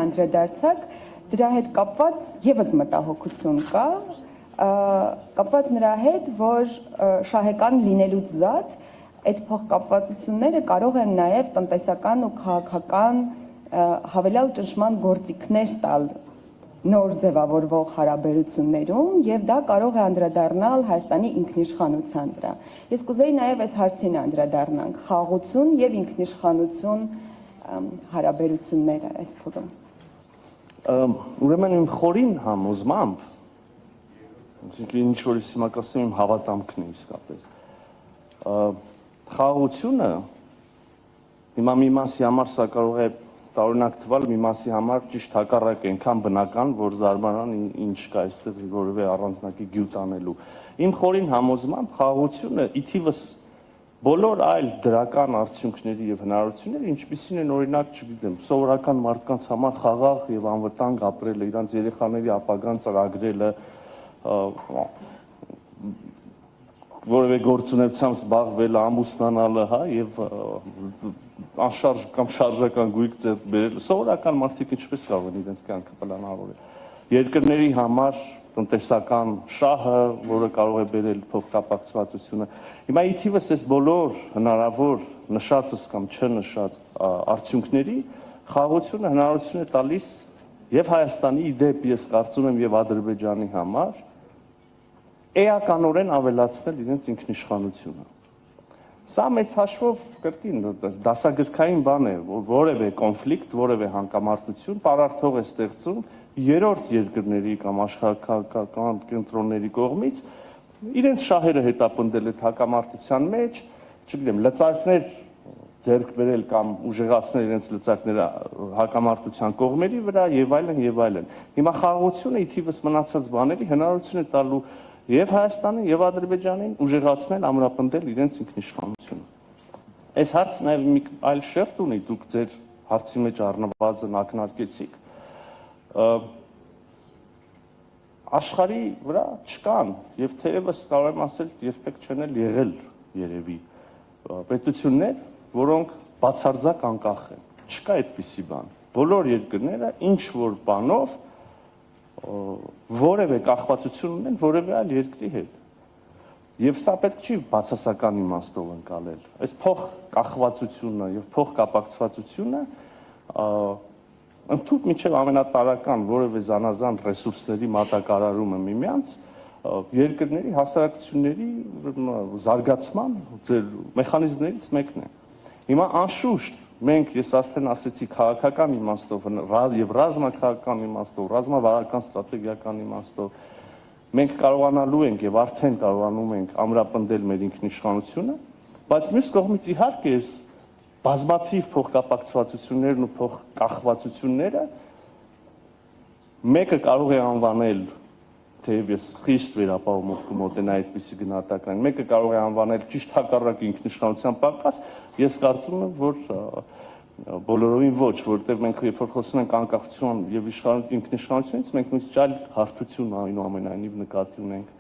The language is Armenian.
անդրադարձակ, դրա հետ կապված եւս մտահոգություն կա, կապված նրա հետ, որ շահեկան լինելուց զատ այդ փոխկապվածությունները կարող են նաեւ տնտեսական ու քաղաքական հավելյալ ճնշման գործիքներ տալ նոր ձևավորվող հարաբերություններում եւ դա կարող է անդրադառնալ Հայաստանի ինքնիշխանության վրա։ Ես կուզեի նաեւ այս հարցին անդրադառնանք՝ խաղաղություն եւ ինքնիշխանություն հարաբերությունները այս փուլում։ Ուրեմն իմ խորին համոզմամբ, ինչ որ հիմա կասեմ իմ հավատամքն է իսկապես, խաղաղությունը հիմա մի մասի համար սա կարող է տարօրինակ թվալ, մի մասի համար ճիշտ հակառակ է, այնքան բնական, որ զարմանան ինչ կա այստեղ որևէ առանձնակի գյուտ անելու։ Իմ խորին համոզմամբ խաղաղությունը ի թիվս բոլոր այլ դրական արդյունքների եւ հնարավորությունների, ինչպիսին են օրինակ, չգիտեմ, սովորական մարդկանց համար խաղաղ եւ անվտանգ ապրելը, իրանց երեխաների ապագան ծրագրելը, որևէ գործունեությամբ զբաղվելը, ամուսնանալը, հա, եւ անշարժ կամ շարժական գույք ձեռք բերել, սովորական մարդիկ ինչպես կարող են իրենց կյանքը պլանավորել։ Երկրների համար տնտեսական շահը, որը կարող է բերել փոխկապակցվածությունը։ Հիմա ի թիվս այս բոլոր հնարավոր նշածս կամ չնշած արդյունքների խաղաղությունը հնարավորություն է տալիս եւ Հայաստանի իդեպ ես կարծում եմ եւ Ադրբեջանի համար էականորեն ավելացնել իրենց ինքնիշխանությունը։ Սա մեծ հաշվով կրկին դասագրքային բան է, որ որևէ կոնֆլիկտ, որևէ հակամարտություն պարարթող է ստեղծում երրորդ երկրների կամ աշխարհական կենտրոնների կողմից իրենց շահերը հետապնդել այդ հակամարտության մեջ, չգիտեմ, լծակներ ձեռք բերել կամ ուժեղացնել իրենց լծակները հակամարտության կողմերի վրա եւ այլն եւ այլն։ Հիմա խաղաղությունը ի թիվս մնացած բաների հնարավորություն է տալու եւ Հայաստանին եւ Ադրբեջանին ուժեղացնել, ամրապնդել իրենց ինքնիշխանությունը։ Այս հարցը նաեւ մի այլ շերտ ունի, դուք ձեր հարցի մեջ առնվազն ակնարկեցիք։ Աշխարհի վրա չկան եւ թերևս կարող եմ ասել երբեք չեն եղել երևի պետություններ, որոնք բացարձակ անկախ են։ Չկա այդպիսի բան։ Բոլոր երկրները ինչ որ բանով որևէ կախվածություն ունեն որևէ այլ երկրի հետ։ Եվ սա պետք չի բացասական իմաստով ընկալել։ Այս փոխկախվածությունը եւ փոխկապակցվածությունը ընդհանուր միջև ամենատարրական որևէ զանազան ռեսուրսների մատակարարումը միմյանց երկրների հասարակությունների զարգացման մեխանիզմներից մեկն է։ Հիմա անշուշտ մենք ես արդեն ասեցի քաղաքական իմաստով եւ ռազմաքաղաքական իմաստով, ռազմավարական ստրատեգիական իմաստով մենք կարողանալու ենք եւ արդեն կարողանում ենք ամրապնդել մեր ինքնիշխանությունը, բայց մյուս կողմից իհարկե այս բազմաթիվ փոխկապակցվածություններն ու փոխկախվածությունները մեկը կարող է անվանել թեև ես խիստ վերապահումով կմոտենա այդպիսի գնահատական, մեկը կարող է անվանել ճիշտ հակառակ ինքնիշխանության պակաս, ես կարծում եմ, որ բոլորովին ոչ, որովհետև մենք երբ որ խոսում ենք անկախություն եւ ինքնիշխանությունից, մենք նույնիսկ այլ հարթություն այնուամենայնիվ նկատի ունենք